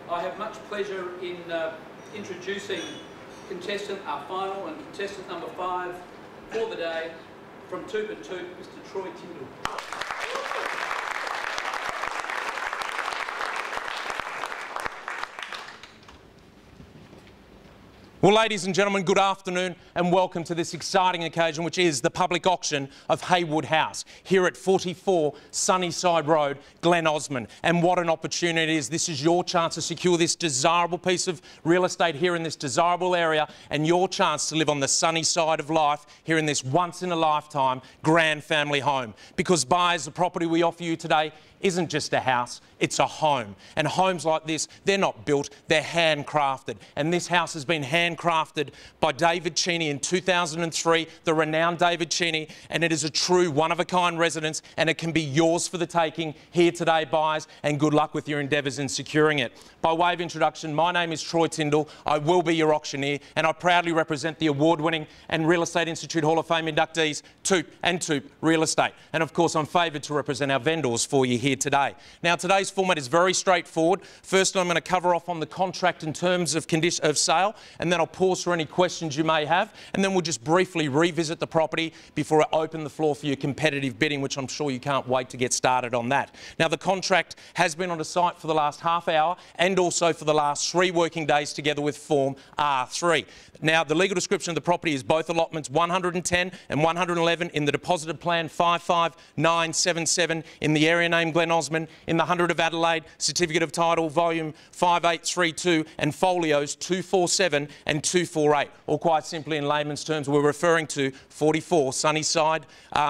I have much pleasure in introducing our final and contestant number 5 for the day, from Toop and Toop, Mr. Troy Tyndall. Well, ladies and gentlemen, good afternoon and welcome to this exciting occasion, which is the public auction of Haywood House here at 44 Sunnyside Road, Glen Osmond. And what an opportunity it is. This is your chance to secure this desirable piece of real estate here in this desirable area, and your chance to live on the sunny side of life here in this once-in-a-lifetime grand family home. Because buyers, the property we offer you today isn't just a house, it's a home. And homes like this, they're not built, they're handcrafted. And this house has been handcrafted by David Cheney in 2003, the renowned David Cheney, and it is a true one-of-a-kind residence, and it can be yours for the taking here today, buyers, and good luck with your endeavours in securing it. By way of introduction, my name is Troy Tyndall. I will be your auctioneer, and I proudly represent the award-winning and Real Estate Institute Hall of Fame inductees, Toop and Toop Real Estate. And of course, I'm favoured to represent our vendors for you here today. Now, today's format is very straightforward. First, I'm going to cover off on the contract in terms of condition of sale, and then I'll pause for any questions you may have, and then we'll just briefly revisit the property before I open the floor for your competitive bidding, which I'm sure you can't wait to get started on that. Now, the contract has been on the site for the last half hour and also for the last 3 working days together with Form R3. Now, the legal description of the property is both allotments 110 and 111 in the deposited plan 55977 in the area name Glen Osmond, in the 100 of Adelaide, certificate of title volume 5832 and folios 247 and 248, or quite simply in layman's terms, we're referring to 44 Sunnyside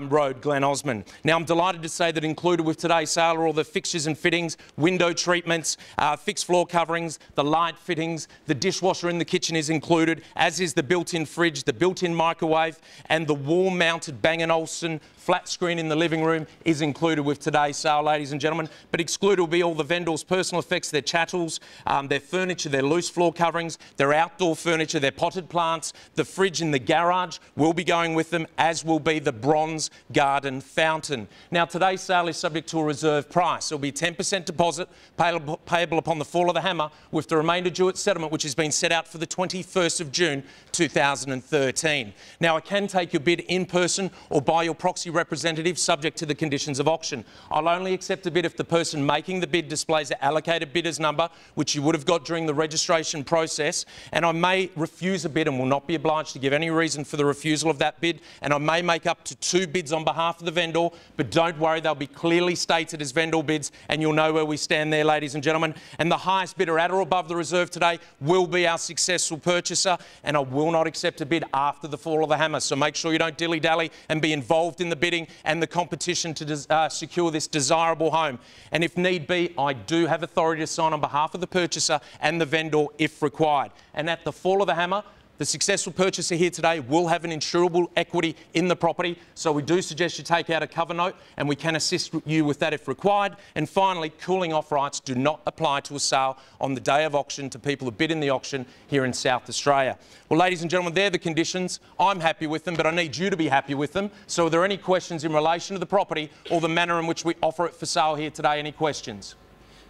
Road, Glen Osmond. Now, I'm delighted to say that included with today's sale are all the fixtures and fittings, window treatments, fixed floor coverings, the light fittings, the dishwasher in the kitchen is included, as is the built-in fridge, the built-in microwave, and the wall-mounted Bang & Olufsen flat screen in the living room is included with today's sale, ladies and gentlemen. But excluded will be all the vendors' personal effects, their chattels, their furniture, their loose floor coverings, their outdoor furniture, their potted plants. The fridge in the garage will be going with them, as will be the bronze garden fountain. Now, today's sale is subject to a reserve price. It will be 10% deposit payable upon the fall of the hammer, with the remainder due at settlement, which has been set out for the 21st of June 2013. Now, I can take your bid in person or by your proxy representative, subject to the conditions of auction. I'll only accept a bid if the person making the bid displays the allocated bidder's number, which you would have got during the registration process, and I may refuse a bid and will not be obliged to give any reason for the refusal of that bid, and I may make up to 2 bids on behalf of the vendor, but don't worry, they'll be clearly stated as vendor bids, and you'll know where we stand there, ladies and gentlemen. And the highest bidder at or above the reserve today will be our successful purchaser, and I will not accept a bid after the fall of the hammer, so make sure you don't dilly-dally and be involved in the bidding and the competition to secure this desirable home. And if need be, I do have authority to sign on behalf of the purchaser and the vendor if required. And at the fall of the hammer, the successful purchaser here today will have an insurable equity in the property, so we do suggest you take out a cover note, and we can assist you with that if required. And finally, cooling off rights do not apply to a sale on the day of auction to people who bid in the auction here in South Australia. Well, ladies and gentlemen, they're the conditions. I'm happy with them, but I need you to be happy with them. So are there any questions in relation to the property or the manner in which we offer it for sale here today? Any questions?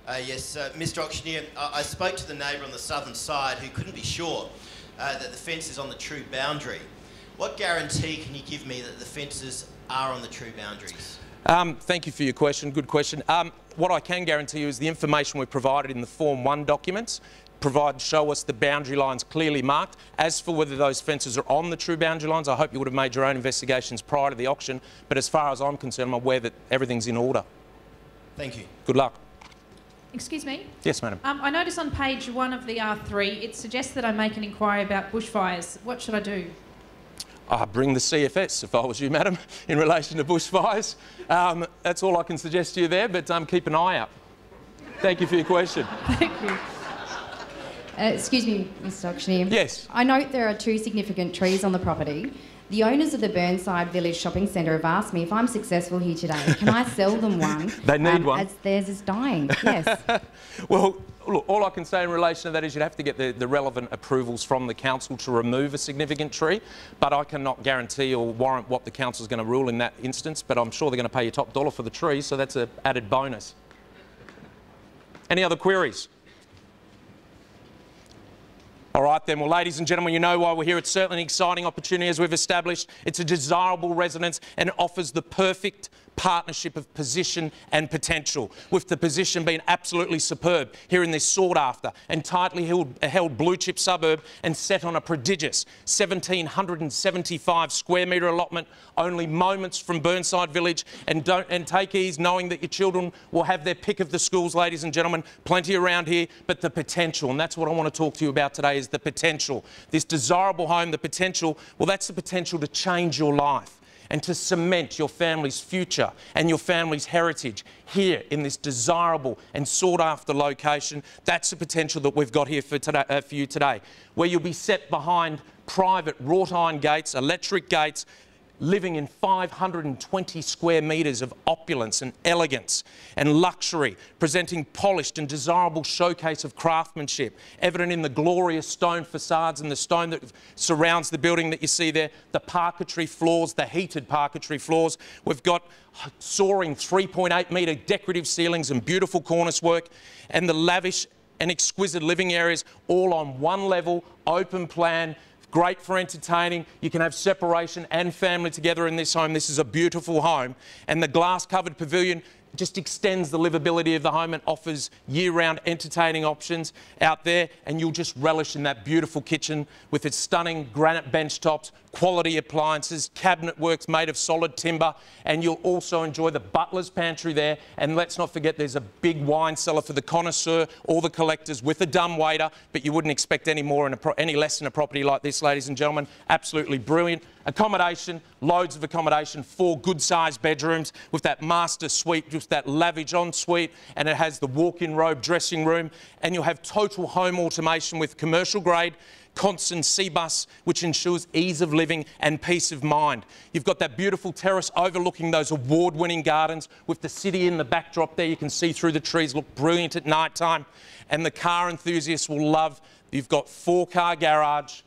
Yes, Mr. Auctioneer, I spoke to the neighbour on the southern side who couldn't be sure that the fence is on the true boundary. What guarantee can you give me that the fences are on the true boundaries? Thank you for your question. Good question. What I can guarantee you is the information we've provided in the Form 1 documents show us the boundary lines clearly marked. As for whether those fences are on the true boundary lines, I hope you would have made your own investigations prior to the auction, but as far as I'm concerned, I'm aware that everything's in order. Thank you. Good luck. Excuse me? Yes, madam. I notice on page 1 of the R3, it suggests that I make an inquiry about bushfires. What should I do? Bring the CFS, if I was you, madam, in relation to bushfires. That's all I can suggest to you there, but keep an eye out. Thank you for your question. Thank you. Excuse me, Mr. Auctioneer. Yes. I note there are 2 significant trees on the property. The owners of the Burnside Village Shopping Centre have asked me if I'm successful here today, can I sell them one? They need one. As theirs is dying, yes. Well, look, all I can say in relation to that is you'd have to get the relevant approvals from the council to remove a significant tree, but I cannot guarantee or warrant what the council is going to rule in that instance, but I'm sure they're going to pay you top dollar for the tree, so that's an added bonus. Any other queries? All right then, well ladies and gentlemen, you know why we're here. It's certainly an exciting opportunity as we've established. It's a desirable residence and it offers the perfect partnership of position and potential, with the position being absolutely superb here in this sought after and tightly held blue chip suburb and set on a prodigious 1,775 square metre allotment, only moments from Burnside Village, and take ease knowing that your children will have their pick of the schools, ladies and gentlemen, plenty around here, but the potential, and that's what I want to talk to you about today, is the potential. This desirable home, the potential, well that's the potential to change your life and to cement your family's future and your family's heritage here in this desirable and sought-after location. That's the potential that we've got here for you today, where you'll be set behind private wrought iron gates, electric gates, living in 520 square metres of opulence and elegance and luxury, presenting polished and desirable showcase of craftsmanship, evident in the glorious stone facades and the stone that surrounds the building that you see there, the parquetry floors, the heated parquetry floors. We've got soaring 3.8 metre decorative ceilings and beautiful cornice work, and the lavish and exquisite living areas all on one level, open plan, great for entertaining. You can have separation and family together in this home. This is a beautiful home. And the glass-covered pavilion just extends the livability of the home and offers year-round entertaining options out there, and you'll just relish in that beautiful kitchen with its stunning granite bench tops, quality appliances, cabinet works made of solid timber, and you'll also enjoy the butler's pantry there. And let's not forget there's a big wine cellar for the connoisseur or the collectors with a dumbwaiter, but you wouldn't expect any less in a property like this, ladies and gentlemen. Absolutely brilliant. Accommodation, loads of accommodation, 4 good-sized bedrooms with that master suite, just that lavish ensuite, and it has the walk-in robe dressing room, and you'll have total home automation with commercial-grade constant C-bus, which ensures ease of living and peace of mind. You've got that beautiful terrace overlooking those award-winning gardens with the city in the backdrop there. You can see through the trees, look brilliant at night time, and the car enthusiasts will love. You've got 4-car garage,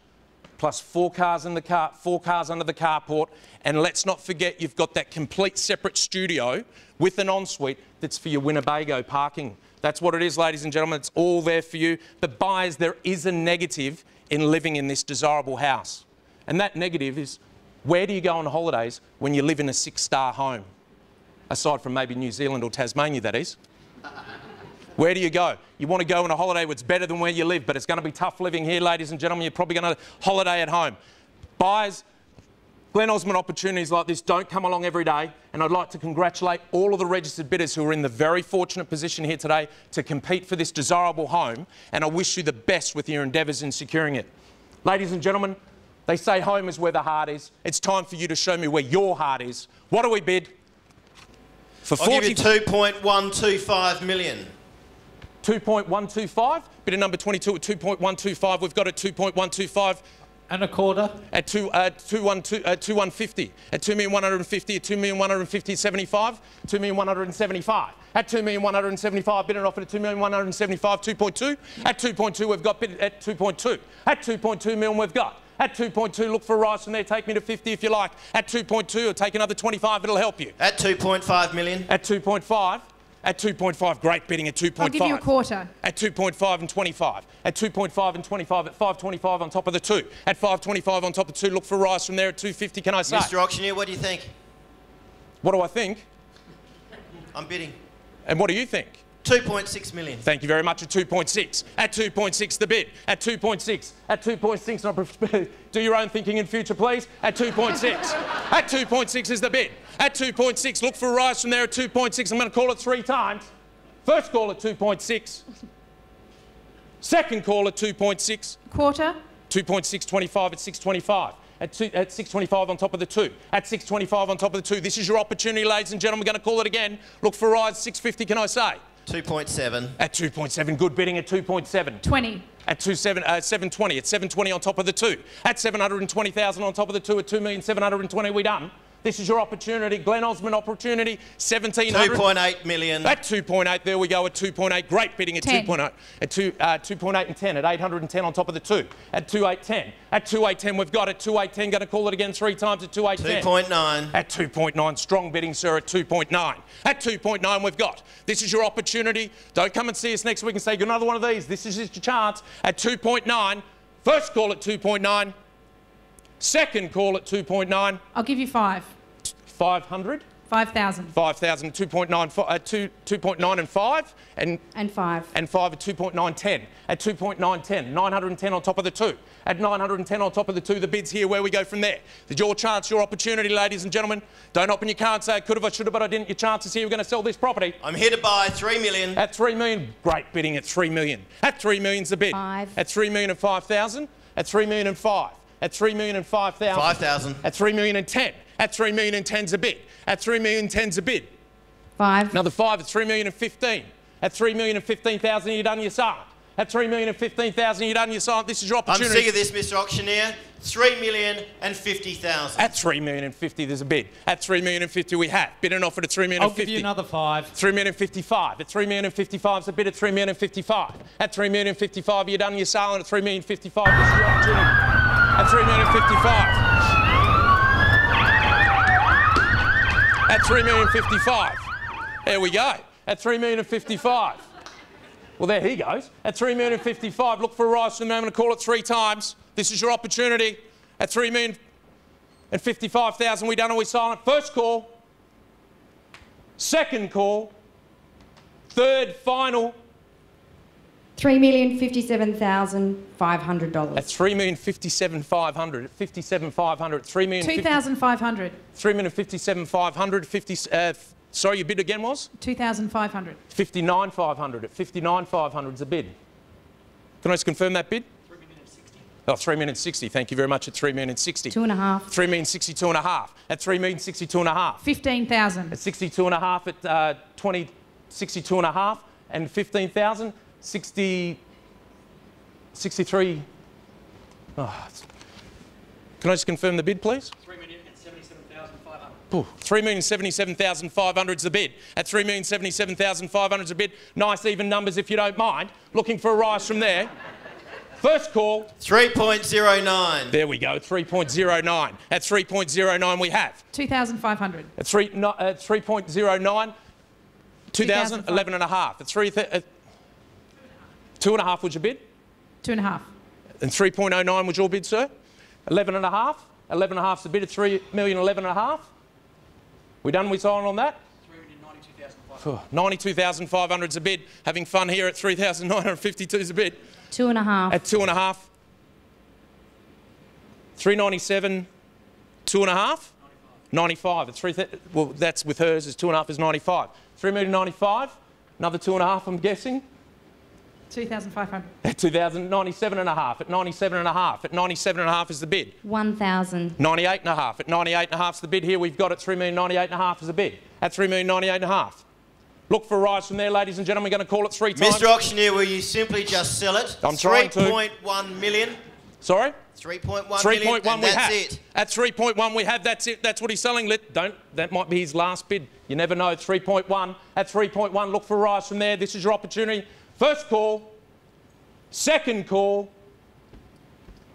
plus 4 cars in the car, 4 cars under the carport, and let's not forget you've got that complete separate studio with an ensuite that's for your Winnebago parking. That's what it is, ladies and gentlemen. It's all there for you. But buyers, there is a negative in living in this desirable house, and that negative is, where do you go on holidays when you live in a 6-star home? Aside from maybe New Zealand or Tasmania, that is. Where do you go? You want to go on a holiday where it's better than where you live, but it's going to be tough living here, ladies and gentlemen. You're probably going to holiday at home. Buyers, Glen Osmond opportunities like this don't come along every day, and I'd like to congratulate all of the registered bidders who are in the very fortunate position here today to compete for this desirable home, and I wish you the best with your endeavours in securing it. Ladies and gentlemen, they say home is where the heart is. It's time for you to show me where your heart is. What do we bid? For I'll give you 2.125 million. 2.125. Bidder number 22 at 2.125. We've got at 2.125. And a quarter. At 2.150. At 2,150. At 2,150. 75. 2,175. At 2,175. Bidder offered at 2,175. 2.2. At 2.2 we've got bid at 2.2. At 2.2 million we've got. At 2.2, look for a rise from there. Take me to 50 if you like. At 2.2, or take another 25. It'll help you. At 2.5 million. At 2.5. At 2.5, great bidding at 2.5. I'll give you a quarter. At 2.5 and 25. At 2.5 and 25. At 5.25 on top of the 2. At 5.25 on top of 2. Look for a rise from there at 2.50, can I say? Mr. Auctioneer, what do you think? What do I think? I'm bidding. And what do you think? 2.6 million. Thank you very much. At 2.6. At 2.6 the bid. At 2.6. At 2.6. Do your own thinking in future, please. At 2.6. At 2.6 is the bid. At 2.6. Look for a rise from there at 2.6. I'm going to call it 3 times. First call at 2.6. Second call at 2.6. Quarter. 2.625 at 6.25. At 6.25 on top of the 2. At 6.25 on top of the 2. This is your opportunity, ladies and gentlemen. We're going to call it again. Look for a rise. 6.50, can I say? 2.7. At 2.7, good bidding at 2.7. 20. At 720. At 720 on top of the 2. At 720,000 on top of the 2. At 2,720,000, we done. This is your opportunity, Glen Osmond opportunity, 1,700. 2.8 million. At 2.8, there we go, at 2.8. Great bidding at 2.8. At 2.8 and 10, at 810 on top of the 2. At 2.810. At 2.810, we've got at 2.810. Going to call it again 3 times at 2.810. 2.9. At 2.9. Strong bidding, sir, at 2.9. At 2.9, we've got. This is your opportunity. Don't come and see us next week and say, another one of these. This is your chance. At 2.9. First call at 2.9. Second call at 2.9. I'll give you 5. 500. 5,000. 5,000, 2.9 and 5, and 5. And 5 at 2.910. At 2.910, 910 on top of the 2. At 910 on top of the 2, the bid's here. Where we go from there? It's your chance, your opportunity, ladies and gentlemen. Don't open your card and say, could have, I should have, but I didn't. Your chance is here. We're going to sell this property. I'm here to buy 3 million. At 3 million, great bidding at 3 million. At 3 million's the bid. 5. At 3 million and 5,000. At 3 million and 5. At 3 million and 5,000. 5,000. At 3 million and 10. At 3 million and 10's a bid. At 3 million and 10's a bid. 5. Another 5 at 3 million and 15. At 3 million and 15,000, you're done your silent. At 3 million and 15,000, you're done your silent. This is your opportunity. I'm sick of this, Mr. Auctioneer. 3 million and 50,000. At 3 million and 50, there's a bid. At 3 million and 50, we have. Bid and offered at 3 million and 50. I'll give you another 5. 3 million and 55. At 3 million and 55, it's a bid at 3 million and 55. At 3 million and 55, you're done your silent. At 3 million and 55, this is your opportunity. At 3 million and 55. At 3 million and 55. There we go. At 3 million and 55. Well, there he goes. At 3 million and 55, look for a rise from the moment to call it 3 times. This is your opportunity. At 3 million and 55,000, we done or we silent. First call. Second call. Third final. $3,057,500. At 3,057,500. At 57,500. 2,500. 3,057,500. Sorry, your bid again was? 2,500. 59,500. At 59,500 is a bid. Can I just confirm that bid? 3,060,000. Oh, 3,060,000. Thank you very much. At 3,060,000. 2.5. 3,062,500. At 3,062,500. 15,000. At 62,500. At 62,500. And 15,000. 63. Oh. Can I just confirm the bid, please? 3,077,500. 3,077,500 is the bid. At 3,077,500 is a bid. Nice even numbers if you don't mind. Looking for a rise from there. First call. 3.09. There we go, 3.09. At 3.09 we have. 2,500. At 3.09, 2,000, 11.5. At 2.5 was your bid? 2.5. And 3.09 was your bid, sir? 11.5. 11.5's the bid at 3 million, 11.5. We done with silent on that? 392,500. 92,500 is a bid. Having fun here at 3,952 is a bid. 2.5. At 2.5. 397, 2.5. 95. At 3, well, that's with hers. Is 2.5 is 95. 3,095. Another 2.5, I'm guessing. 2,500. At 2,097.5. At 97.5. At 97.5 is the bid. 1,000. 98.5. At 98.5 is the bid here. We've got at 3,098.5 is the bid. At 3,098.5. Look for a rise from there, ladies and gentlemen. We're going to call it 3 times. Mr. Auctioneer, will you simply just sell it? I'm trying to. 3.1 million. Sorry? 3.1 3.1 million, and we that's have. it. At 3.1 we have. That's it. That's what he's selling. That might be his last bid. You never know. 3.1. At 3.1, look for a rise from there. This is your opportunity. First call. Second call.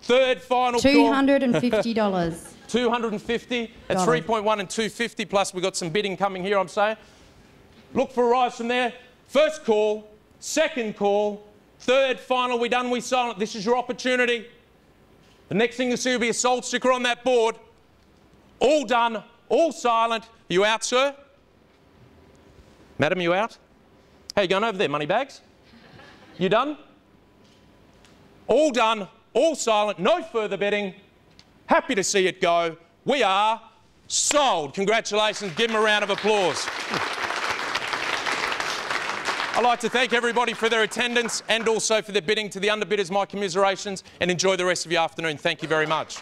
Third final call. $250. 250 at 3.1 and 250 plus we've got some bidding coming here, I'm saying. Look for a rise from there. First call, second call, third final, we done, we silent. This is your opportunity. The next thing you see will be a sold sticker on that board. All done, all silent. Are you out, sir? Madam, you out? How you going over there, money bags? You done? All done, all silent, no further betting. Happy to see it go. We are sold. Congratulations. Give them a round of applause. I'd like to thank everybody for their attendance and also for their bidding. To the underbidders, my commiserations, and enjoy the rest of your afternoon. Thank you very much.